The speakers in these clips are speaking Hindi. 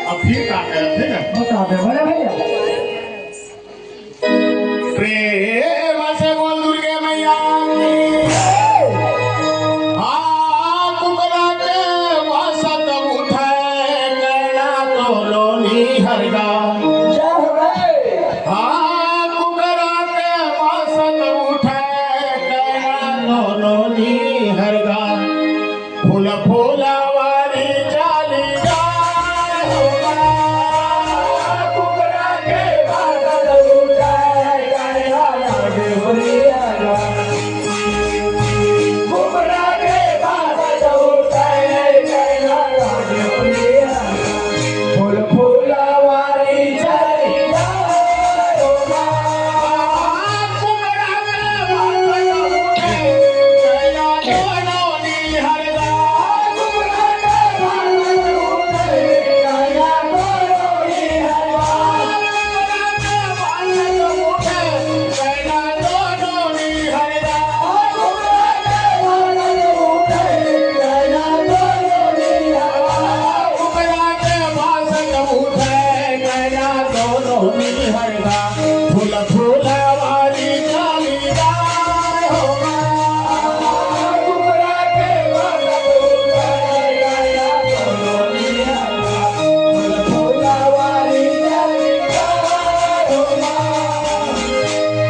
अब फिर का करते ना बता दे बड़े भैया प्रेम से बोल दुर्गे मैया की कुकरा के वसत उठे कैला तो लोनी हरगा कुकरा के वसत उठे कैला तो लोनी हरगा फूल फूलवारी चाली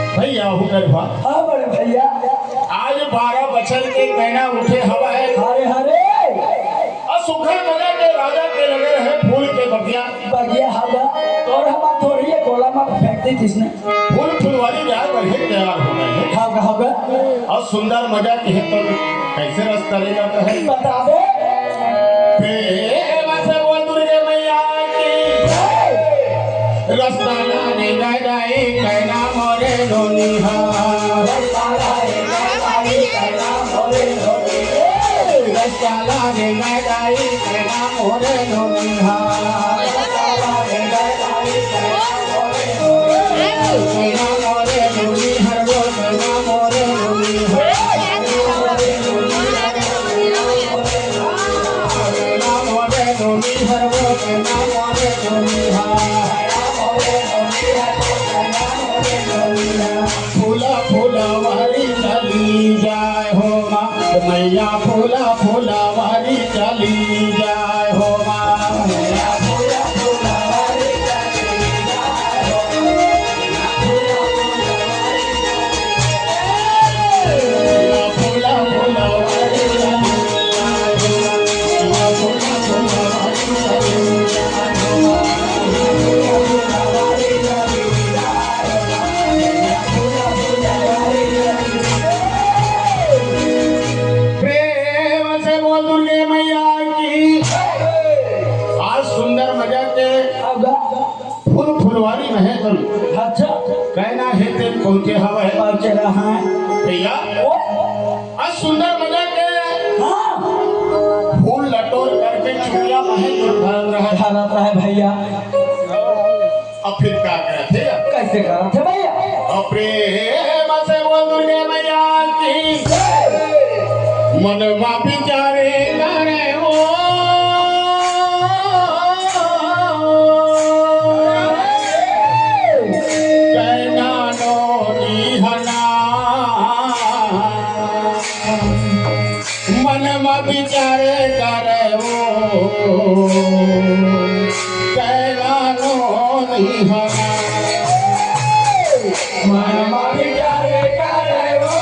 हाँ बड़े भैया आज 12 बछर के कहना उठे हवा है हरे हरे सुखा मजा के राजा के लगे रहे फूल के बगिया बगिया हवा और हम थोड़ी है गोला में फेंकती किसने फूल फुलवारी जाए बढ़े तैयार हो गए हैं हाँ हवा और सुंदर मजा के है तो कैसे रास्ता ले जाता है बता दे प्रेम से बोल दुर्गे मैया की रास्ता लाने गए कहना मोरे लोनी रास्ता लाने गए कहना मोरे लोनी कहना मोरे लोनी हर वो कहना मोरे लोनी हर वो कहना मोरे लोनी फूला फूला वारी चली जाए हो माँ मैया फूला फूला वारी चली जाए हो माँ मैया फूला फूला वारी चली जाए हो फूला फूला वारी चली जाए हो फूला फूला वारी चली जाए हो प्रेम से बोल दुर्गे मैया की आज सुंदर मजा के फूल फुलवारी में है तुम अच्छा कहना है ते पहुंचे हवा है पहुंचे रहा है भैया आज सुंदर मजा के हाँ फूल लटोर करके चुड़िया में है तो धर रहा है रहता है भैया अब फिर क्या करे थे कैसे करा थे भैया प्रेम से बोल दुर्गे मैया की मनवा बिचारे करे हो कहना नोनी हना मनवा बिचारे करे हो कहना नोनी हना मनवा बिचारे करे हो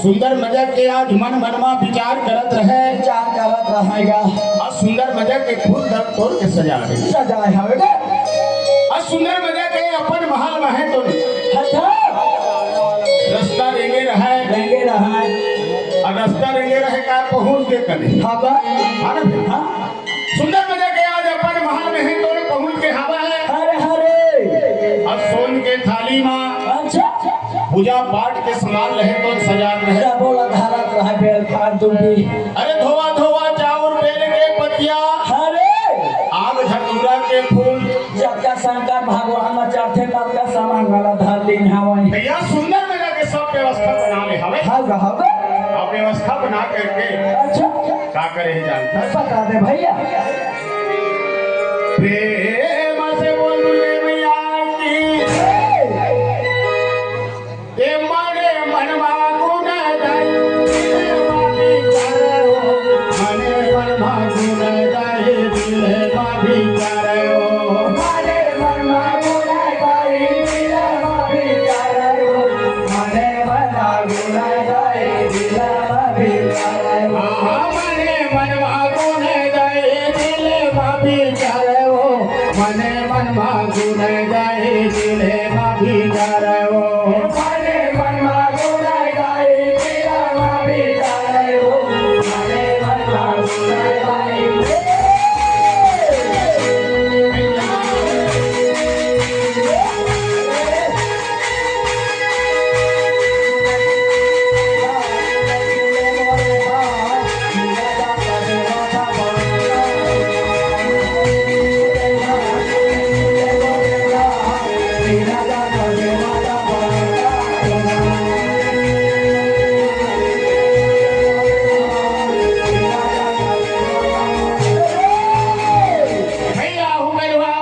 सुंदर मजा के आज मन मनमा विचार करत रहेगा और सुंदर मजा के फूल सजा है सजाए हवे के और सुंदर मजा के अपन महल में है तो अच्छा रास्ता रेंगे रहा है लेंगे रहा और रास्ता रेंगे रहे का पहुंच के करे हवा हाँ ना फिर? हाँ सुंदर मजा के आज अपन महल में है तो पहुंच के हवा है हरे हरे और सोन के थाली में अच्छा पूजा पाठ के सामान रहे तो सजा रहे क्या बोला धारत रहा बेल खान तुम भी अरे धोवा धोवा चाउर बेल के पतिया हरे आग धतूरा के फूल जबका शंकर भगवान में चढ़ते तब का सामान वाला धर लीन हवे भैया सुंदर मजा के सब व्यवस्था बना ले हवे हवे हवे अब व्यवस्था बना करके अच्छा का करे जानता है? बता दे भैया प्रेम से बोले भैया की ए मने मनवा गुण गाई माभी करो मने मनवा गुण गाई दिले माभी करो मने मनवा गुण गाई दिले माभी करो मने मनवा गुण गाई दिले माभी करो मने मनवा गुण गाई दिले माभी करो मने मनवा गुण गाई दिले माभी करो मने मनवा गुण गाई दिले माभी करो मने मनवा गुण गाई भैया हूँ मेरवा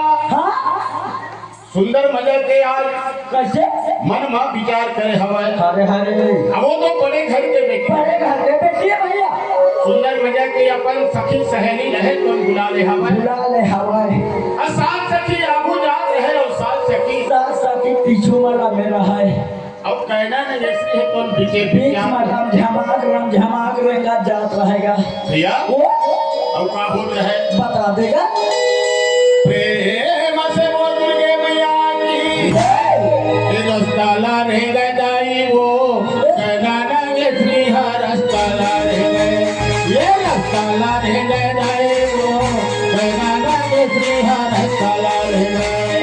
सुंदर मजा के आज कैसे मन में विचार करे हवा हरे हरे अब वो तो बड़े घर के बेटे बड़े घर के बेटिए भैया सुंदर मजा के अपन सखी सहेली रहे तो बुला ले हवा बुला ले हवाए और साथ सखी आगू जात रहे और साथ सखी साथ साथी पीछू वाला मेरा है अब कहना न जैसे है कौन पीछे बीच में झमाक रहेगा जात रहेगा भैया वो अब का हो रहे बता देगा प्रेम से वो दुर्गे मैया की रास्ता ला रे गदाई वो कहना न ये श्री रास्ता ला रे गए ये रास्ता ला रे गदाई वो कहना न ये श्री रास्ता ला रे गए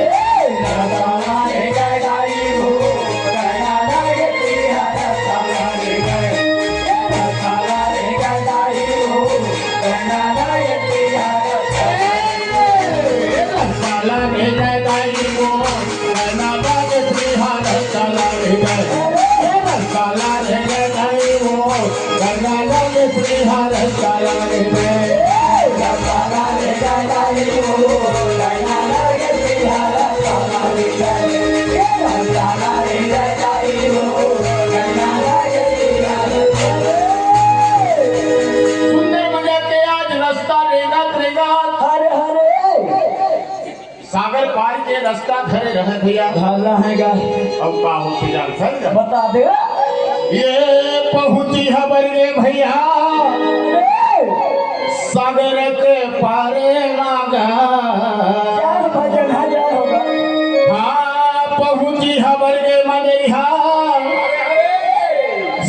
सागर पार के रास्ता खड़े रहे भैया धाला हैगा अब का होती जान सर बता देगा ये पहुंची खबर रे भैया सागर के पारे मांगा चार भजन हजार होगा हाँ पहुंची खबर रे मगरिया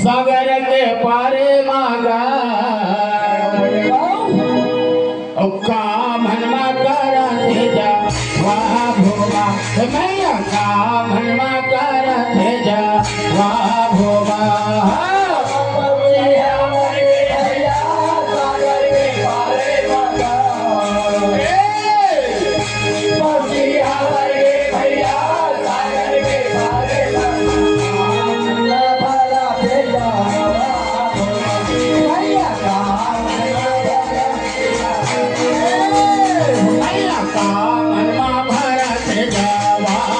सागर के पारे मांगा काम हनमा करा जा वाह भोगा मैया काम हनमा करा जा वाह भोगा मैया काम हनमा भरत जावा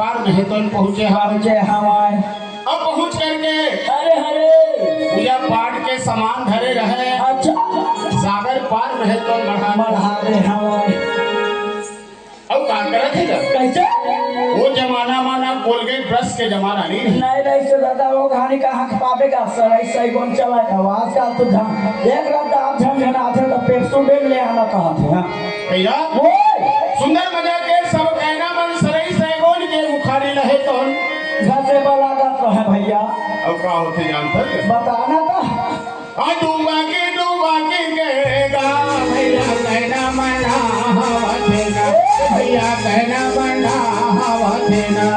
पार नहीं तो पहुँचे हम। पहुँचे हवाए। अब पहुँच करके अरे हरे पूजा पाठ के सामान धरे रहे। अच्छा सागर पार रहे तो बढ़ा रे हवाए। अब का करत है जब कैसे वो जमाना माना कोलगेट ब्रश के जमाना नहीं रही। नहीं नहीं से दादा वो कहानी कहाँ पावेगा सर ऐसा ही कौन चला आवाज का तो देख रहा था आप झनझनाते तो पेप्सो डेग ले आना कहा थे। हाँ भैया सुंदर मजा के सब कहना मन सरई सैगोन के मुखारी रहे तो घर से बलागत रहे भैया। अब का होते जानते बताना था डूबा के गएगा भैया कहना मना हवा देना भैया कहना मना हवा देना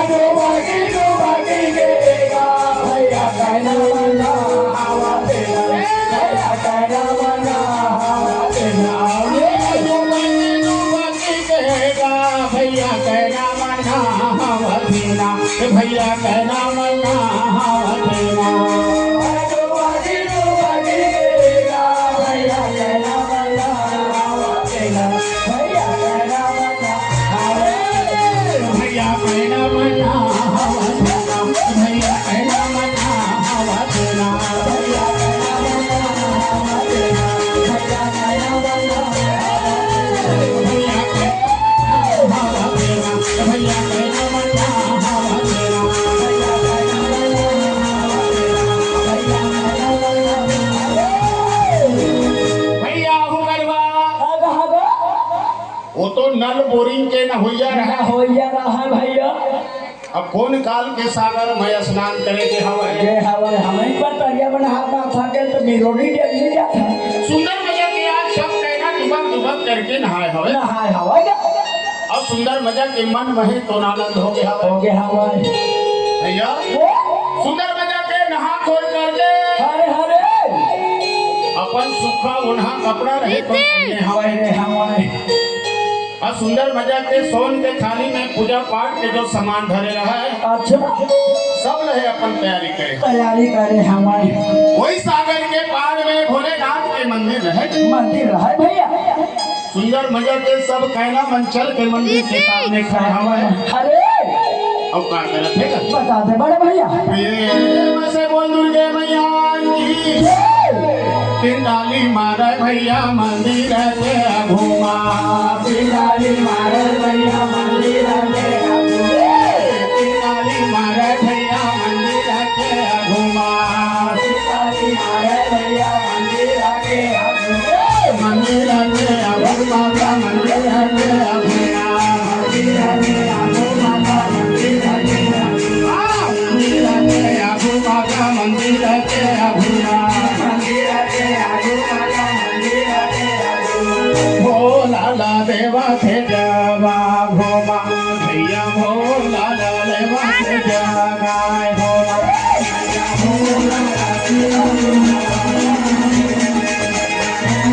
डूबा के गएगा भैया कहना मना हवा देना भैया कहना मना हवा देना डूबा के गएगा भैया कहना मना हवा देना भैया कहना मना हवा देना वो तो नल बोरिंग के न होइया रहा भैया। अब कौन काल के सागर में स्नान करे के हवाए ये हवाए हमें पर तरिया बना हाथ में था तो मिरोनी डेग नहीं जाता। सुंदर मजा के आज सब कहना दुबक करके नहाए हवे नहाए हवाए और सुंदर मजा के मन में तो आनंद हो गया हवाए भैया। सुंदर मजा के नहा खोल करके हरे हरे अपन सूखा उन्हा कपड़ा रहे तो हवाए और सुंदर मजा के सोन के थाली में पूजा पाठ के जो सामान धरे रहा है अच्छा सब रहे अपन तैयारी करे हमारे वही सागर के पार में भोलेनाथ के मंदिर रहे भैया। सुंदर मजा के सब कहना मंचल के मंदिर के सामने खड़ा हुआ है। अरे अब का करत है बता दे बड़े भैया प्रेम से बोल दुर्गे मैया की पिंडाली मारे भैया मंदिर के घुमा पिंडाली मारे भैया मंदिर के पिंडाली मारे भैया मंदिर के घुमा पिंडाली मारे भैया मंदिर के मंदिर के घुमा मंदिर के घुमा देवा थे जवा घोमा भैया भोला देवा थे जवा घोमा